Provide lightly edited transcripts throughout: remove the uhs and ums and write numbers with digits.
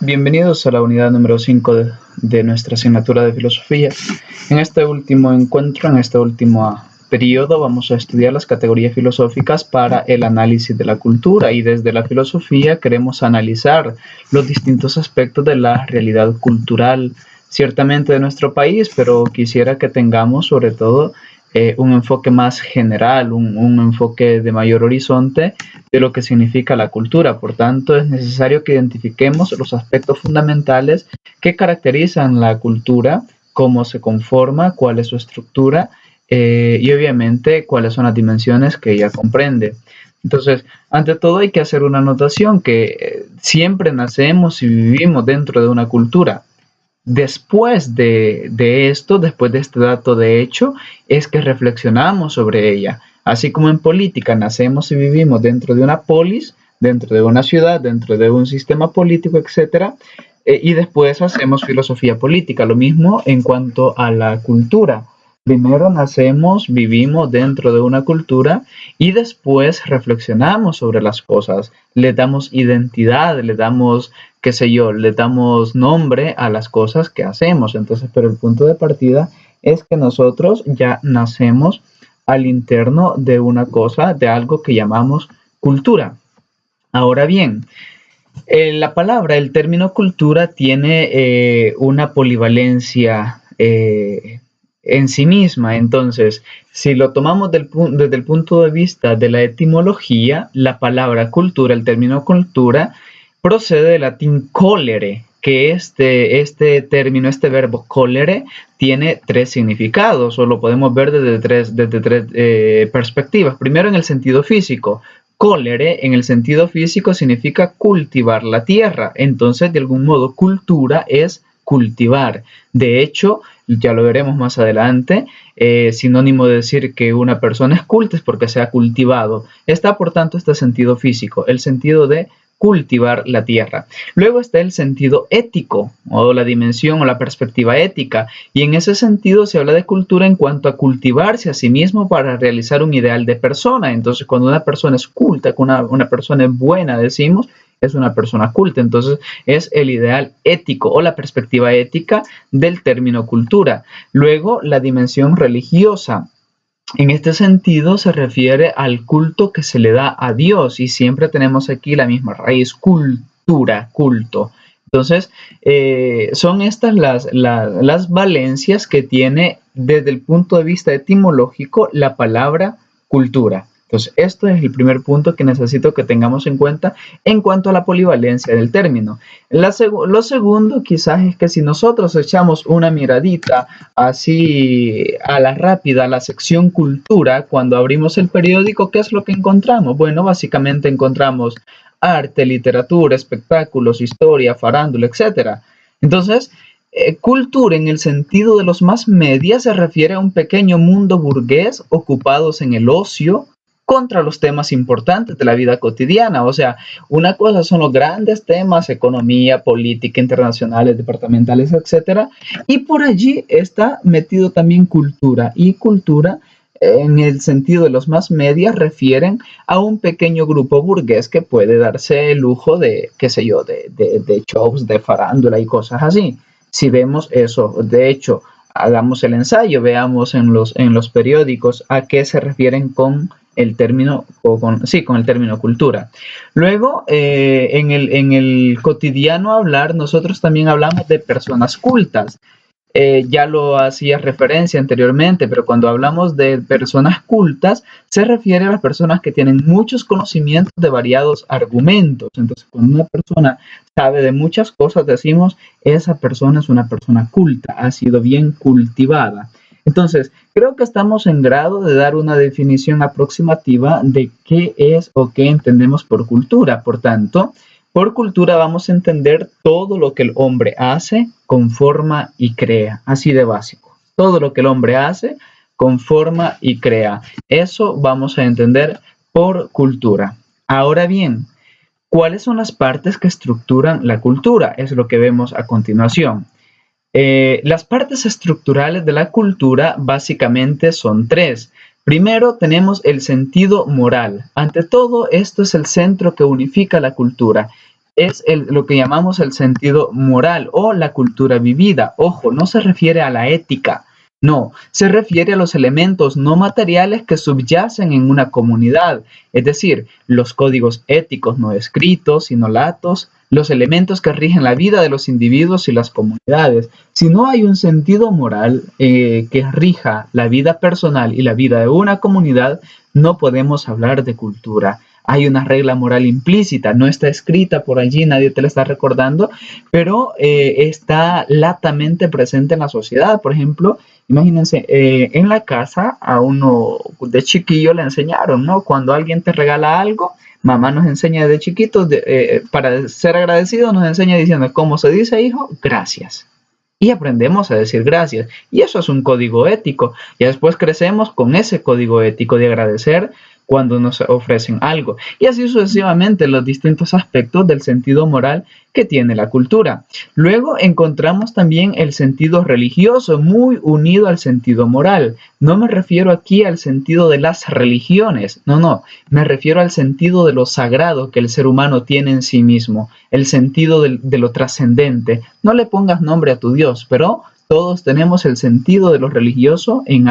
Bienvenidos a la unidad número 5 de nuestra asignatura de filosofía. En este último encuentro, en este último periodo, vamos a estudiar las categorías filosóficas para el análisis de la cultura, y desde la filosofía queremos analizar los distintos aspectos de la realidad cultural, ciertamente de nuestro país, pero quisiera que tengamos sobre todo un enfoque más general, un enfoque de mayor horizonte de lo que significa la cultura. Por tanto, es necesario que identifiquemos los aspectos fundamentales que caracterizan la cultura, cómo se conforma, cuál es su estructura y obviamente cuáles son las dimensiones que ella comprende. Entonces, ante todo hay que hacer una anotación que siempre nacemos y vivimos dentro de una cultura. Después de esto, después de este dato de hecho, es que reflexionamos sobre ella. Así como en política nacemos y vivimos dentro de una polis, dentro de una ciudad, dentro de un sistema político, etcétera, y después hacemos filosofía política. Lo mismo en cuanto a la cultura. Primero nacemos, vivimos dentro de una cultura y después reflexionamos sobre las cosas, le damos identidad, le damos, qué sé yo, le damos nombre a las cosas que hacemos. Entonces, pero el punto de partida es que nosotros ya nacemos al interno de una cosa, de algo que llamamos cultura. Ahora bien, la palabra, el término cultura tiene una polivalencia en sí misma. Entonces, si lo tomamos desde el punto de vista de la etimología, la palabra cultura, el término cultura, procede del latín colere, que este término, este verbo colere, tiene tres significados, o lo podemos ver desde tres perspectivas. Primero, en el sentido físico. Colere, en el sentido físico, significa cultivar la tierra. Entonces, de algún modo, cultura es cultivar. De hecho, ya lo veremos más adelante, sinónimo de decir que una persona es culta es porque se ha cultivado. Está, por tanto, este sentido físico, el sentido de cultivar la tierra. Luego está el sentido ético, o la dimensión o la perspectiva ética, y en ese sentido se habla de cultura en cuanto a cultivarse a sí mismo para realizar un ideal de persona. Entonces, cuando una persona es culta, una persona es buena, decimos, es una persona culta. Entonces, es el ideal ético o la perspectiva ética del término cultura. Luego, la dimensión religiosa. En este sentido se refiere al culto que se le da a Dios, y siempre tenemos aquí la misma raíz, cultura, culto. Entonces, son estas las valencias que tiene desde el punto de vista etimológico la palabra cultura. Entonces, esto es el primer punto que necesito que tengamos en cuenta en cuanto a la polivalencia del término. Lo segundo quizás es que si nosotros echamos una miradita así a la rápida a la sección cultura, cuando abrimos el periódico, ¿qué es lo que encontramos? Bueno, básicamente encontramos arte, literatura, espectáculos, historia, farándula, etcétera. Entonces, cultura en el sentido de los más media se refiere a un pequeño mundo burgués ocupados en el ocio, contra los temas importantes de la vida cotidiana. O sea, una cosa son los grandes temas, economía, política, internacionales, departamentales, etcétera, y por allí está metido también cultura, y cultura en el sentido de los más medias refieren a un pequeño grupo burgués que puede darse el lujo de, qué sé yo, de shows, de farándula y cosas así. Si vemos eso, de hecho, hagamos el ensayo, veamos en los periódicos a qué se refieren con el término, con el término cultura. Luego, en el cotidiano hablar, nosotros también hablamos de personas cultas. Ya lo hacía referencia anteriormente, pero cuando hablamos de personas cultas, se refiere a las personas que tienen muchos conocimientos de variados argumentos. Entonces, cuando una persona sabe de muchas cosas, decimos, esa persona es una persona culta, ha sido bien cultivada. Entonces, creo que estamos en grado de dar una definición aproximativa de qué es o qué entendemos por cultura. Por tanto, por cultura vamos a entender todo lo que el hombre hace, conforma y crea. Así de básico. Todo lo que el hombre hace, conforma y crea. Eso vamos a entender por cultura. Ahora bien, ¿cuáles son las partes que estructuran la cultura? Es lo que vemos a continuación. Las partes estructurales de la cultura básicamente son tres. Primero tenemos el sentido moral. Ante todo, esto es el centro que unifica la cultura. es lo que llamamos el sentido moral o la cultura vivida. Ojo, no se refiere a la ética, no, se refiere a los elementos no materiales que subyacen en una comunidad, es decir, los códigos éticos no escritos, sino latos, los elementos que rigen la vida de los individuos y las comunidades. Si no hay un sentido moral que rija la vida personal y la vida de una comunidad, no podemos hablar de cultura. Hay una regla moral implícita, no está escrita por allí, nadie te la está recordando, pero está latamente presente en la sociedad. Por ejemplo, imagínense, en la casa a uno de chiquillo le enseñaron, ¿no? Cuando alguien te regala algo, mamá nos enseña de chiquitos, para ser agradecido, nos enseña diciendo, ¿cómo se dice, hijo? Gracias. Y aprendemos a decir gracias. Y eso es un código ético. Y después crecemos con ese código ético de agradecer cuando nos ofrecen algo. Y así sucesivamente los distintos aspectos del sentido moral que tiene la cultura. Luego encontramos también el sentido religioso, muy unido al sentido moral. No me refiero aquí al sentido de las religiones, no, me refiero al sentido de lo sagrado que el ser humano tiene en sí mismo, el sentido de lo trascendente. No le pongas nombre a tu Dios, pero todos tenemos el sentido de lo religioso en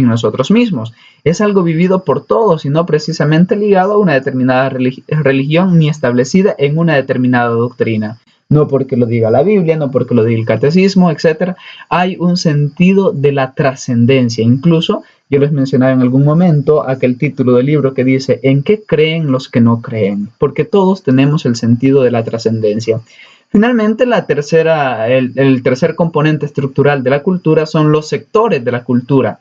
nosotros mismos. Es algo vivido por todos y no precisamente ligado a una determinada religión ni establecida en una determinada doctrina. No porque lo diga la Biblia, no porque lo diga el catecismo, etc. Hay un sentido de la trascendencia. Incluso, yo les mencionaba en algún momento aquel título del libro que dice ¿en qué creen los que no creen? Porque todos tenemos el sentido de la trascendencia. Finalmente, el tercer componente estructural de la cultura son los sectores de la cultura.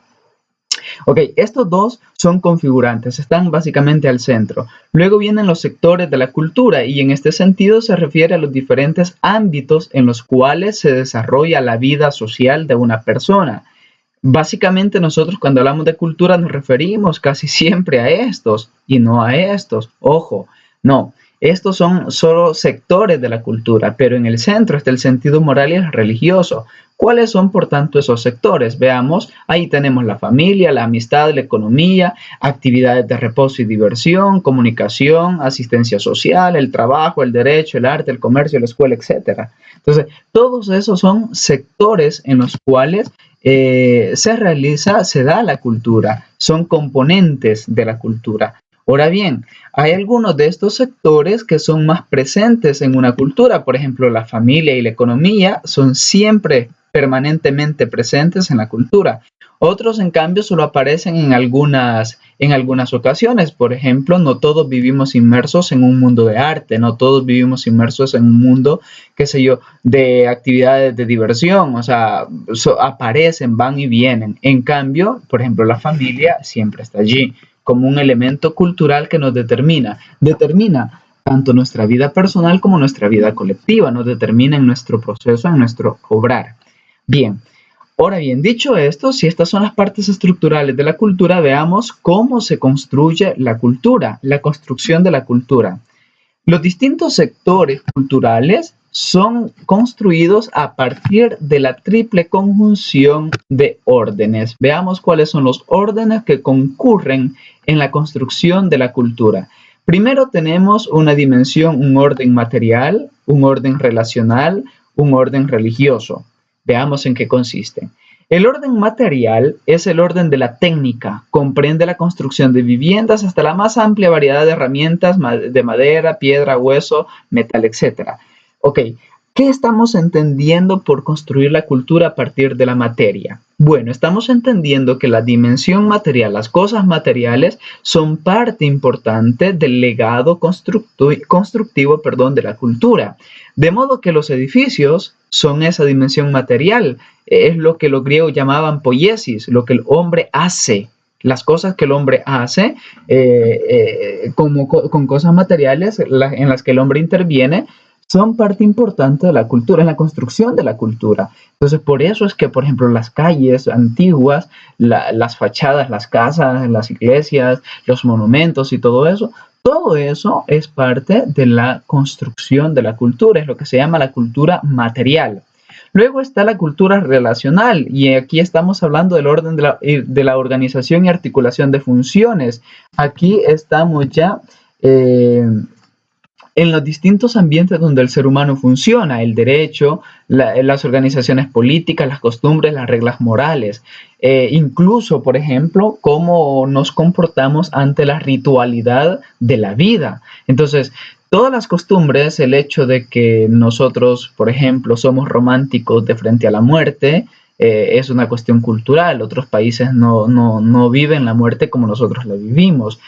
Ok, estos dos son configurantes, están básicamente al centro. Luego vienen los sectores de la cultura y en este sentido se refiere a los diferentes ámbitos en los cuales se desarrolla la vida social de una persona. Básicamente nosotros cuando hablamos de cultura nos referimos casi siempre a estos y no a estos. Ojo, no. Estos son solo sectores de la cultura, pero en el centro está el sentido moral y el religioso. ¿Cuáles son, por tanto, esos sectores? Veamos, ahí tenemos la familia, la amistad, la economía, actividades de reposo y diversión, comunicación, asistencia social, el trabajo, el derecho, el arte, el comercio, la escuela, etc. Entonces, todos esos son sectores en los cuales se da la cultura, son componentes de la cultura. Ahora bien, hay algunos de estos sectores que son más presentes en una cultura, por ejemplo, la familia y la economía son siempre permanentemente presentes en la cultura. Otros, en cambio, solo aparecen en algunas ocasiones. Por ejemplo, no todos vivimos inmersos en un mundo de arte, no todos vivimos inmersos en un mundo, qué sé yo, de actividades de diversión, o sea, aparecen, van y vienen. En cambio, por ejemplo, la familia siempre está allí como un elemento cultural que nos determina tanto nuestra vida personal como nuestra vida colectiva, nos determina en nuestro proceso, en nuestro obrar. Bien, ahora bien, dicho esto, si estas son las partes estructurales de la cultura, veamos cómo se construye la cultura, la construcción de la cultura. Los distintos sectores culturales son construidos a partir de la triple conjunción de órdenes. Veamos cuáles son los órdenes que concurren en la construcción de la cultura. Primero tenemos una dimensión, un orden material, un orden relacional, un orden religioso. Veamos en qué consisten. El orden material es el orden de la técnica, comprende la construcción de viviendas hasta la más amplia variedad de herramientas de madera, piedra, hueso, metal, etc. Ok, ¿qué estamos entendiendo por construir la cultura a partir de la materia? Bueno, estamos entendiendo que la dimensión material, las cosas materiales, son parte importante del legado constructivo de la cultura. De modo que los edificios son esa dimensión material, es lo que los griegos llamaban poiesis, lo que el hombre hace. Las cosas que el hombre hace con cosas materiales en las que el hombre interviene son parte importante de la cultura, en la construcción de la cultura. Entonces, por eso es que, por ejemplo, las calles antiguas, las fachadas, las casas, las iglesias, los monumentos y todo eso es parte de la construcción de la cultura, es lo que se llama la cultura material. Luego está la cultura relacional, y aquí estamos hablando del orden de la organización y articulación de funciones. Aquí estamos ya en los distintos ambientes donde el ser humano funciona, el derecho, las organizaciones políticas, las costumbres, las reglas morales, incluso, por ejemplo, cómo nos comportamos ante la ritualidad de la vida. Entonces, todas las costumbres, el hecho de que nosotros, por ejemplo, somos románticos de frente a la muerte, es una cuestión cultural. Otros países no viven la muerte como nosotros la vivimos.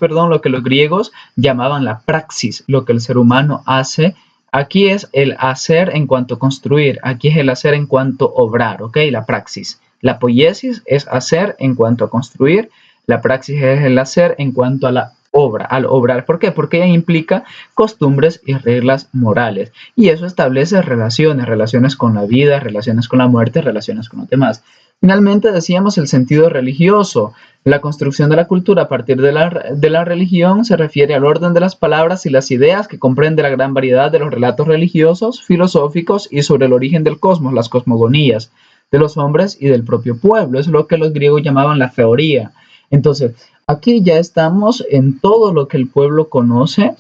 Perdón, lo que los griegos llamaban la praxis, lo que el ser humano hace. Aquí es el hacer en cuanto a construir, aquí es el hacer en cuanto a obrar, ¿ok? La praxis. La poiesis es hacer en cuanto a construir, la praxis es el hacer en cuanto a la obra, al obrar. ¿Por qué? Porque ella implica costumbres y reglas morales. Y eso establece relaciones con la vida, relaciones con la muerte, relaciones con los demás. Finalmente decíamos el sentido religioso. La construcción de la cultura a partir de la religión se refiere al orden de las palabras y las ideas que comprende la gran variedad de los relatos religiosos, filosóficos y sobre el origen del cosmos, las cosmogonías de los hombres y del propio pueblo. Es lo que los griegos llamaban la teoría. Entonces, aquí ya estamos en todo lo que el pueblo conoce.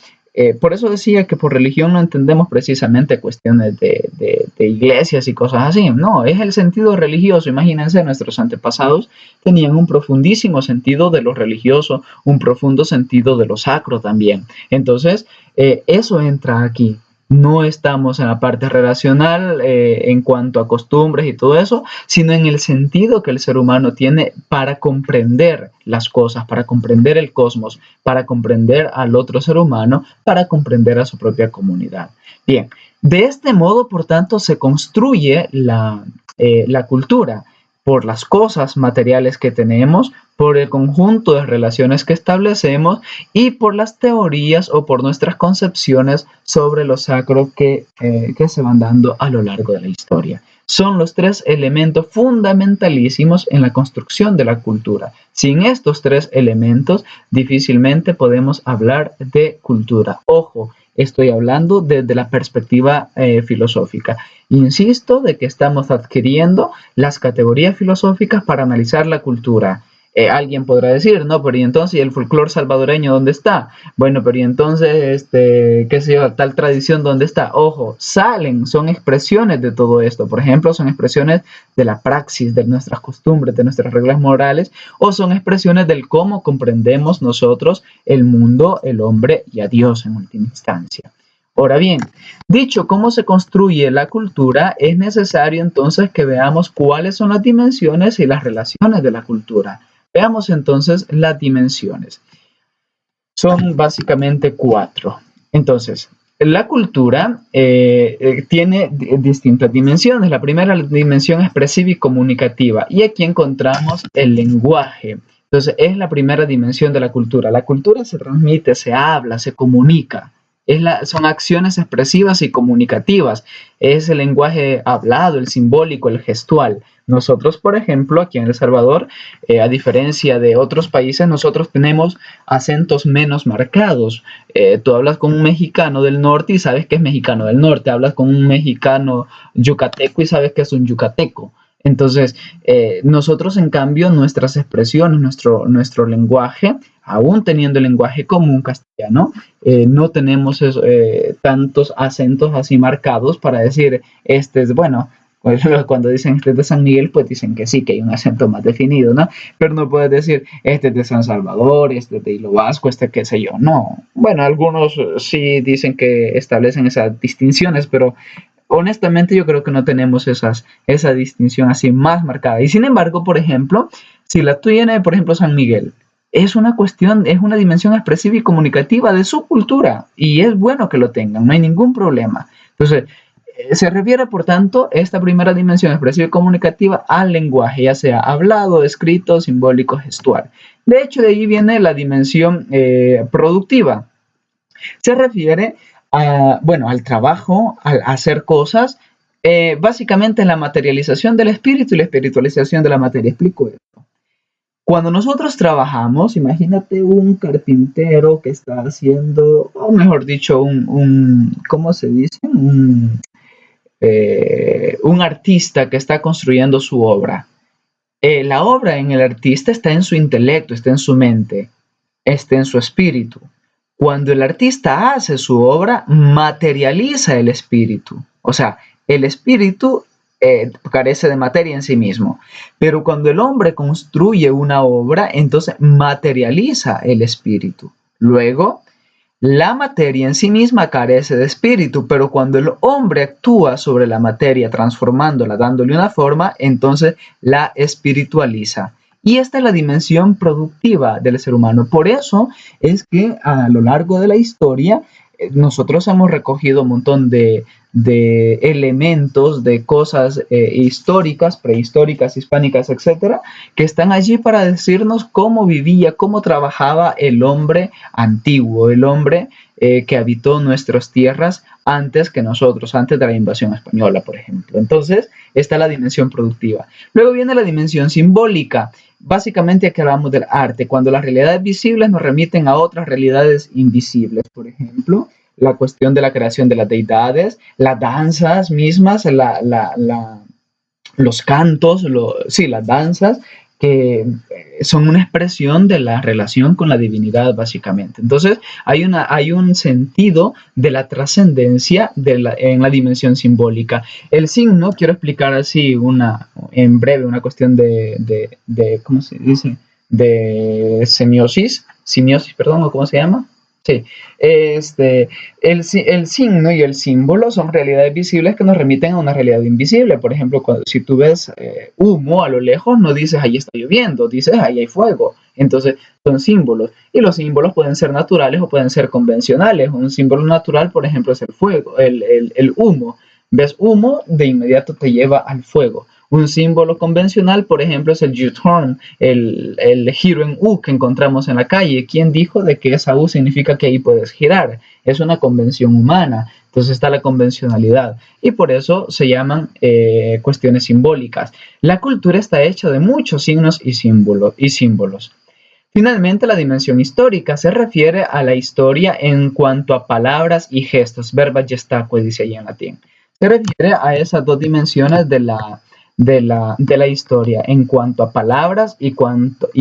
Por eso decía que por religión no entendemos precisamente cuestiones de iglesias y cosas así. No, es el sentido religioso. Imagínense, nuestros antepasados tenían un profundísimo sentido de lo religioso, un profundo sentido de lo sacro también. Entonces, eso entra aquí. No estamos en la parte relacional en cuanto a costumbres y todo eso, sino en el sentido que el ser humano tiene para comprender las cosas, para comprender el cosmos, para comprender al otro ser humano, para comprender a su propia comunidad. Bien, de este modo, por tanto, se construye la cultura por las cosas materiales que tenemos, por el conjunto de relaciones que establecemos y por las teorías o por nuestras concepciones sobre lo sacro que se van dando a lo largo de la historia. Son los tres elementos fundamentalísimos en la construcción de la cultura. Sin estos tres elementos, difícilmente podemos hablar de cultura. Ojo, estoy hablando desde la perspectiva filosófica. Insisto de que estamos adquiriendo las categorías filosóficas para analizar la cultura. Alguien podrá decir, no, pero ¿y entonces el folclore salvadoreño dónde está? Bueno, pero ¿y entonces, qué sé yo, tal tradición dónde está? Ojo, son expresiones de todo esto. Por ejemplo, son expresiones de la praxis, de nuestras costumbres, de nuestras reglas morales, o son expresiones del cómo comprendemos nosotros el mundo, el hombre y a Dios en última instancia. Ahora bien, dicho cómo se construye la cultura, es necesario entonces que veamos cuáles son las dimensiones y las relaciones de la cultura. Veamos entonces las dimensiones. Son básicamente 4. Entonces, la cultura tiene distintas dimensiones. La primera dimensión expresiva y comunicativa. Y aquí encontramos el lenguaje. Entonces, es la primera dimensión de la cultura. La cultura se transmite, se habla, se comunica. Son acciones expresivas y comunicativas. Es el lenguaje hablado, el simbólico, el gestual. Nosotros, por ejemplo, aquí en El Salvador, a diferencia de otros países, nosotros tenemos acentos menos marcados. Tú hablas con un mexicano del norte y sabes que es mexicano del norte. Hablas con un mexicano yucateco y sabes que es un yucateco. Entonces, nosotros, en cambio, nuestras expresiones, nuestro lenguaje, aún teniendo el lenguaje común castellano, no tenemos tantos acentos así marcados para decir, bueno, cuando dicen este es de San Miguel, pues dicen que sí, que hay un acento más definido, ¿no? Pero no puedes decir, este es de San Salvador, este es de Hilo Vasco, este qué sé yo, no. Bueno, algunos sí dicen que establecen esas distinciones, pero honestamente yo creo que no tenemos esa distinción así más marcada. Y sin embargo, por ejemplo, si la tiene, por ejemplo, San Miguel, es una dimensión expresiva y comunicativa de su cultura y es bueno que lo tengan, no hay ningún problema. Entonces, se refiere, por tanto, esta primera dimensión expresiva y comunicativa al lenguaje, ya sea hablado, escrito, simbólico, gestual. De hecho, de ahí viene la dimensión productiva. Se refiere al trabajo, al hacer cosas, básicamente la materialización del espíritu y la espiritualización de la materia. Explico esto. Cuando nosotros trabajamos, imagínate un carpintero que está haciendo, o mejor dicho, ¿cómo se dice? Un artista que está construyendo su obra. La obra en el artista está en su intelecto, está en su mente, está en su espíritu. Cuando el artista hace su obra, materializa el espíritu. O sea, el espíritu carece de materia en sí mismo. Pero cuando el hombre construye una obra, entonces materializa el espíritu. Luego, la materia en sí misma carece de espíritu, pero cuando el hombre actúa sobre la materia transformándola, dándole una forma, entonces la espiritualiza. Y esta es la dimensión productiva del ser humano. Por eso es que a lo largo de la historia nosotros hemos recogido un montón de elementos, de cosas históricas, prehistóricas, hispánicas, etcétera, que están allí para decirnos cómo vivía, cómo trabajaba el hombre antiguo, el hombre que habitó nuestras tierras antes que nosotros, antes de la invasión española, por ejemplo. Entonces, está la dimensión productiva. Luego viene la dimensión simbólica. Básicamente aquí hablamos del arte, cuando las realidades visibles nos remiten a otras realidades invisibles. Por ejemplo, la cuestión de la creación de las deidades, las danzas mismas, los cantos, las danzas, que son una expresión de la relación con la divinidad, básicamente. Entonces, hay un sentido de la trascendencia en la dimensión simbólica. El signo, quiero explicar así en breve una cuestión ¿cómo se dice? De semiosis, perdón, ¿o cómo se llama? Sí, el signo y el símbolo son realidades visibles que nos remiten a una realidad invisible. Por ejemplo, si tú ves humo a lo lejos, no dices ahí está lloviendo, dices ahí hay fuego. Entonces, son símbolos. Y los símbolos pueden ser naturales o pueden ser convencionales. Un símbolo natural, por ejemplo, es el fuego, el humo. Ves humo, de inmediato te lleva al fuego. Un símbolo convencional, por ejemplo, es el U-turn, el giro en U que encontramos en la calle. ¿Quién dijo de que esa U significa que ahí puedes girar? Es una convención humana. Entonces está la convencionalidad. Y por eso se llaman cuestiones simbólicas. La cultura está hecha de muchos signos y símbolos. Finalmente, la dimensión histórica se refiere a la historia en cuanto a palabras y gestos. Verba gestaque, dice allí en latín. Se refiere a esas dos dimensiones de la historia en cuanto a palabras y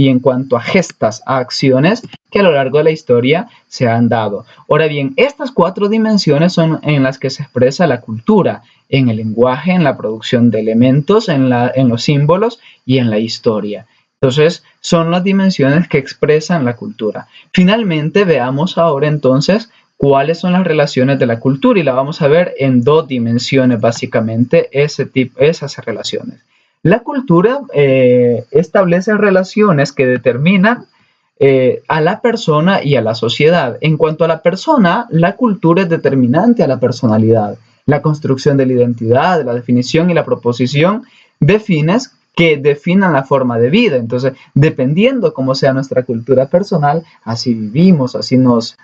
en cuanto a gestas, a acciones que a lo largo de la historia se han dado. Ahora bien, estas cuatro dimensiones son en las que se expresa la cultura, en el lenguaje, en la producción de elementos, en los símbolos y en la historia. Entonces, son las dimensiones que expresan la cultura. Finalmente, veamos ahora entonces cuáles son las relaciones de la cultura y la vamos a ver en dos dimensiones, básicamente, esas relaciones. La cultura establece relaciones que determinan a la persona y a la sociedad. En cuanto a la persona, la cultura es determinante a la personalidad. La construcción de la identidad, la definición y la proposición que definan la forma de vida. Entonces, dependiendo cómo sea nuestra cultura personal, así vivimos, así nos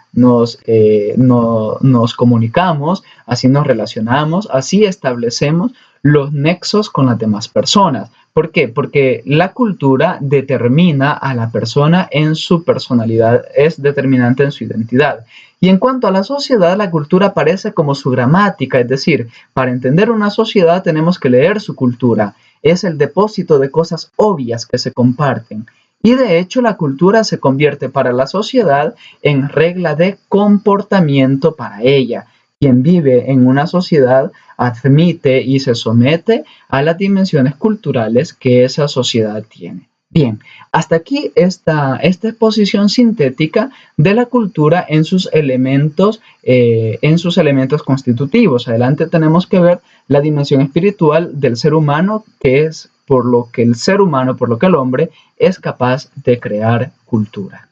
comunicamos, así nos relacionamos, así establecemos los nexos con las demás personas. ¿Por qué? Porque la cultura determina a la persona en su personalidad, es determinante en su identidad. Y en cuanto a la sociedad, la cultura aparece como su gramática, es decir, para entender una sociedad tenemos que leer su cultura. Es el depósito de cosas obvias que se comparten. Y de hecho la cultura se convierte para la sociedad en regla de comportamiento para ella. Quien vive en una sociedad admite y se somete a las dimensiones culturales que esa sociedad tiene. Bien, hasta aquí esta exposición sintética de la cultura en sus elementos constitutivos. Adelante tenemos que ver la dimensión espiritual del ser humano, que es por lo que el hombre es capaz de crear cultura.